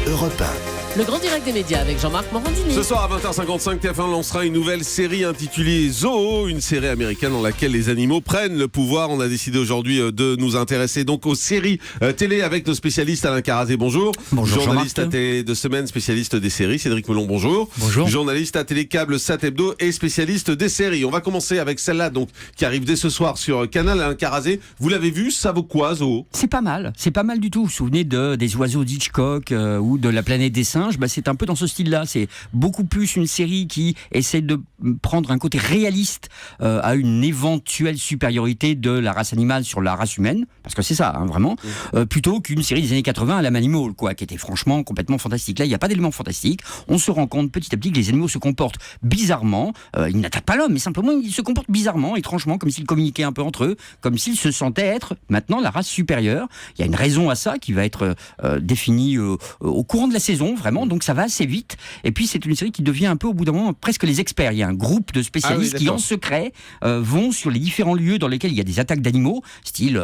Europe 1. Le grand direct des médias avec Jean-Marc Morandini. Ce soir à 20h55, TF1 lancera une nouvelle série intitulée Zoo, une série américaine dans laquelle les animaux prennent le pouvoir. On a décidé aujourd'hui de nous intéresser donc aux séries télé avec nos spécialistes. Alain Carazé, bonjour. Bonjour journaliste Jean-Marc. à Télé de Semaine, spécialiste des séries. Cédric Melon, bonjour. Bonjour. Journaliste à Télécâble Sat Hebdo et spécialiste des séries. On va commencer avec celle-là donc qui arrive dès ce soir sur Canal. Alain Carazé, vous l'avez vu, ça vaut quoi Zoo? C'est pas mal du tout. Vous vous souvenez des oiseaux d'Hitchcock ou de La planète des singes, c'est un peu dans ce style-là. C'est beaucoup plus une série qui essaie de prendre un côté réaliste à une éventuelle supériorité de la race animale sur la race humaine, parce que c'est ça, hein, vraiment, plutôt qu'une série des années 80 à la Manimal, quoi, qui était franchement complètement fantastique. Là, il n'y a pas d'éléments fantastiques. On se rend compte petit à petit que les animaux se comportent bizarrement. Ils n'attaquent pas l'homme, mais simplement ils se comportent bizarrement, étrangement, comme s'ils communiquaient un peu entre eux, comme s'ils se sentaient être maintenant la race supérieure. Il y a une raison à ça qui va être définie au courant de la saison, vraiment. Donc ça va assez vite. Et puis c'est une série qui devient un peu au bout d'un moment presque les experts. Il y a un groupe de spécialistes qui en secret vont sur les différents lieux dans lesquels il y a des attaques d'animaux, style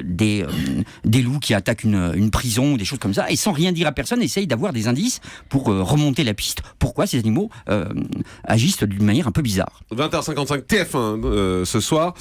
des loups qui attaquent une prison, des choses comme ça, et sans rien dire à personne, essayent d'avoir des indices pour remonter la piste. Pourquoi ces animaux agissent d'une manière un peu bizarre. 20h55 TF1 ce soir.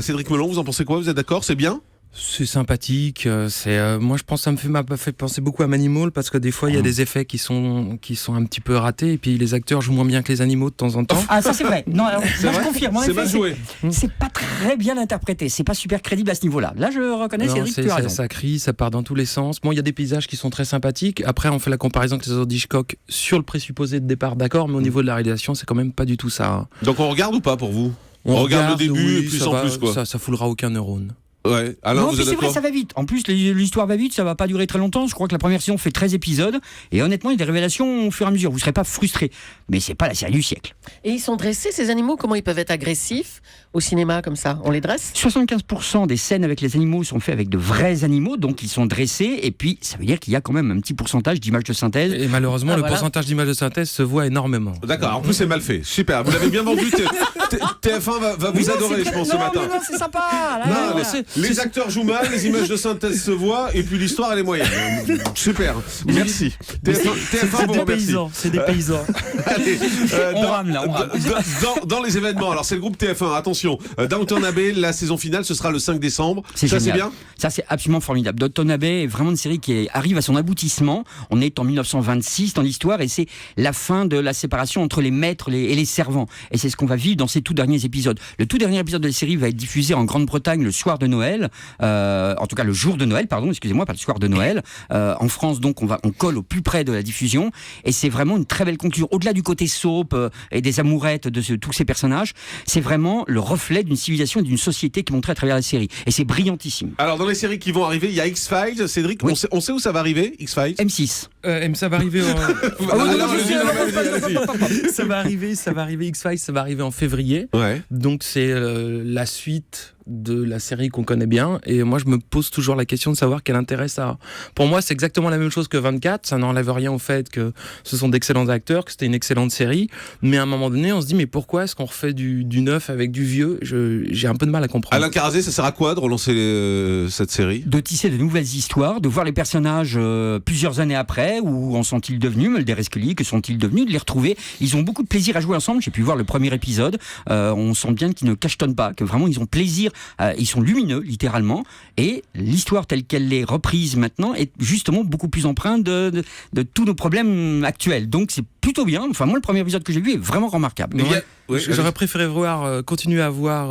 Cédric Melon, vous en pensez quoi? Vous êtes d'accord? C'est bien? C'est sympathique, moi je pense que ça m'a fait penser beaucoup à Manimal, parce que des fois il y a des effets qui sont un petit peu ratés, et puis les acteurs jouent moins bien que les animaux de temps en temps. Ah, ça c'est vrai. Non, alors, moi, je confirme. En C'est effet, mal joué. c'est pas très bien interprété. C'est pas super crédible à ce niveau-là. Là, je reconnais, Non, Cédric, tu as raison. ça crie, ça part dans tous les sens. Bon, il y a des paysages qui sont très sympathiques. Après, on fait la comparaison avec les oiseaux d'Hitchcock sur le présupposé de départ, d'accord, mais au niveau de la réalisation, c'est quand même pas du tout ça. Hein. Donc on regarde ou pas pour vous? On regarde le début oui, et plus en plus quoi. Ça foulera aucun neurone. Ouais. Alors Non, vous puis êtes c'est vrai, d'accord? ça va vite. En plus, l'histoire va vite, ça va pas durer très longtemps. Je crois que la première saison fait 13 épisodes. Et honnêtement, il y a des révélations au fur et à mesure. Vous serez pas frustrés. Mais c'est pas la série du siècle. Et ils sont dressés, ces animaux? Comment ils peuvent être agressifs au cinéma comme ça? On les dresse? 75% des scènes avec les animaux sont faites avec de vrais animaux, donc ils sont dressés. Et puis, ça veut dire qu'il y a quand même un petit pourcentage d'images de synthèse. Et malheureusement, le voilà. pourcentage d'images de synthèse se voit énormément. D'accord, en plus c'est mal fait. Super, vous l'avez bien vendu. TF1 va vous adorer, je pense, ce matin. Non, c'est sympa. Non, Là, les acteurs jouent mal, les images de synthèse se voient, et puis l'histoire elle est moyenne. Super, merci. TF1 vous remercie. C'est des paysans. Allez, On rame, là, on rame. dans les événements, alors c'est le groupe TF1, attention, Downton Abbey, la saison finale ce sera le 5 décembre. C'est ça génial. c'est bien? Ça c'est absolument formidable. Downton Abbey est vraiment une série qui arrive à son aboutissement. On est en 1926 dans l'histoire et c'est la fin de la séparation entre les maîtres et les servants. Et c'est ce qu'on va vivre dans ces tout derniers épisodes. Le tout dernier épisode de la série va être diffusé en Grande-Bretagne le soir de Noël. En tout cas le jour de Noël, pardon, excusez-moi, pas le soir de Noël. En France donc on colle au plus près de la diffusion et c'est vraiment une très belle conclusion. Au-delà du côté soap et des amourettes de tous ces personnages, c'est vraiment le reflet d'une civilisation et d'une société qui est montrée à travers la série. Et c'est brillantissime. Alors dans les séries qui vont arriver, il y a X-Files, Cédric, Oui. on sait où ça va arriver, X-Files? M6. Ça va arriver Allez-y. ça va arriver X-Files, ça va arriver en février. Ouais. Donc c'est la suite de la série qu'on connaît bien, et moi je me pose toujours la question de savoir quel intérêt ça a. Pour moi c'est exactement la même chose que 24, ça n'enlève rien au fait que ce sont d'excellents acteurs, que c'était une excellente série, mais à un moment donné on se dit mais pourquoi est-ce qu'on refait du neuf avec du vieux? J'ai un peu de mal à comprendre. Alain Carazé, ça sert à quoi de relancer cette série? De tisser de nouvelles histoires, de voir les personnages plusieurs années après, où en sont-ils devenus, Mulder et Scully, que sont-ils devenus, de les retrouver. Ils ont beaucoup de plaisir à jouer ensemble, j'ai pu voir le premier épisode, on sent bien qu'ils ne cachetonnent pas, que vraiment ils ont plaisir, ils sont lumineux littéralement, et l'histoire telle qu'elle est reprise maintenant est justement beaucoup plus empreinte de tous nos problèmes actuels. Donc c'est plutôt bien, enfin moi le premier épisode que j'ai vu est vraiment remarquable. Mais il y a- Oui, J'aurais préféré continuer à voir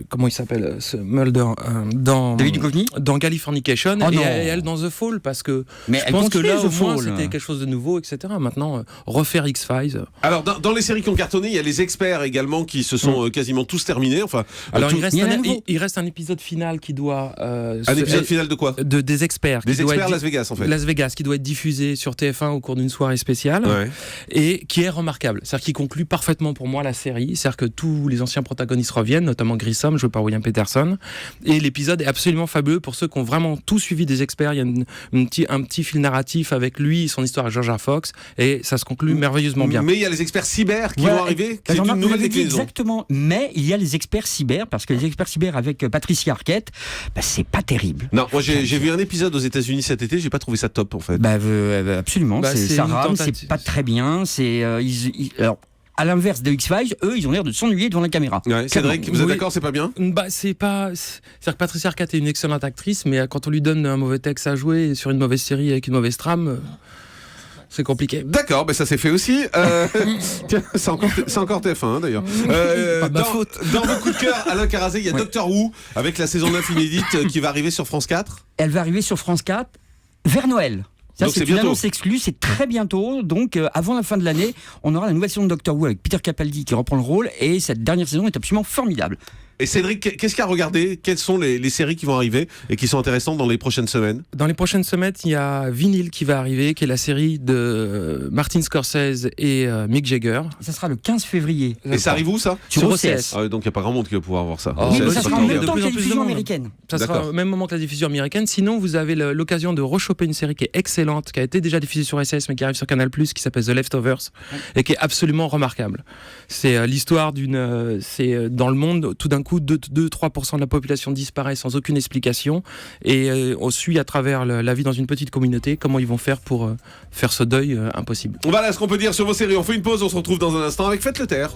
comment il s'appelle ce Mulder dans David Duchovny dans Californication Oh et non. elle dans The Fall, parce que Mais je elle pense que continue, là au The moins Fall. c'était quelque chose de nouveau, etc. Maintenant refaire X-Files. Alors dans les séries qui ont cartonné, il y a les experts également qui se sont quasiment tous terminés. Enfin, Alors tout- il y en a un nouveau. reste un épisode final qui doit un épisode final de quoi? des experts Des qui doit experts être Las Vegas en fait. Las Vegas qui doit être diffusé sur TF1 au cours d'une soirée spéciale. spatiale, Ouais. et qui est remarquable. C'est-à-dire qu'il conclut parfaitement pour moi la série. C'est-à-dire que tous les anciens protagonistes reviennent, notamment Grissom, joué par William Peterson. Et l'épisode est absolument fabuleux pour ceux qui ont vraiment tout suivi des experts. Il y a un petit fil narratif avec lui et son histoire à Georgia Fox, et ça se conclut merveilleusement bien. Mais il y a les experts cyber qui Voilà, vont arriver. C'est Jean-Marc, une vous nouvelle l'avez dit déclinaison. exactement, mais il y a les experts cyber, parce que les experts cyber avec Patricia Arquette, c'est pas terrible. Non, moi j'ai vu un épisode aux États-Unis cet été, j'ai pas trouvé ça top en fait. Absolument, Bah, c'est ça une rame, tentative. c'est pas très bien. Alors, à l'inverse de X-Files, eux, ils ont l'air de s'ennuyer devant la caméra. Ouais, Cédric, vous êtes Oui. d'accord, c'est pas bien? C'est-à-dire que Patricia Arquette est une excellente actrice, mais quand on lui donne un mauvais texte à jouer sur une mauvaise série avec une mauvaise trame, c'est compliqué. D'accord, ça s'est fait aussi. Tiens, c'est encore TF1 hein, d'ailleurs. Pas de ma faute. Dans vos coups de cœur, Alain Carazé, il y a Doctor Who avec la saison 9 inédite qui va arriver sur France 4. Elle va arriver sur France 4 vers Noël. Ça, Donc c'est c'est une bientôt. annonce exclue, c'est très bientôt. Donc, avant la fin de l'année, on aura la nouvelle saison de Doctor Who avec Peter Capaldi qui reprend le rôle. Et cette dernière saison est absolument formidable. Et Cédric, qu'est-ce qu'il y a à regarder? Quelles sont les séries qui vont arriver et qui sont intéressantes dans les prochaines semaines? Dans les prochaines semaines, il y a Vinyl qui va arriver, qui est la série de Martin Scorsese et Mick Jagger. Ça sera le 15 février. Et ça arrive où ça? Sur OCS. Ah ouais, donc il n'y a pas grand monde qui va pouvoir voir ça. Oh, Oui, bah, mais c'est ça sera pas en grave. même temps De que la plus en plus de diffusion monde. américaine. Ça sera D'accord. au même moment que la diffusion américaine. Sinon, vous avez l'occasion de rechoper une série qui est excellente, qui a été déjà diffusée sur SS, mais qui arrive sur Canal+, qui s'appelle The Leftovers, et qui est absolument remarquable. C'est l'histoire c'est dans le monde, tout d'un coup, 2-3% de la population disparaît sans aucune explication, et on suit à travers la vie dans une petite communauté, comment ils vont faire pour faire ce deuil impossible. Voilà ce qu'on peut dire sur vos séries. On fait une pause, on se retrouve dans un instant avec Faites le Taire.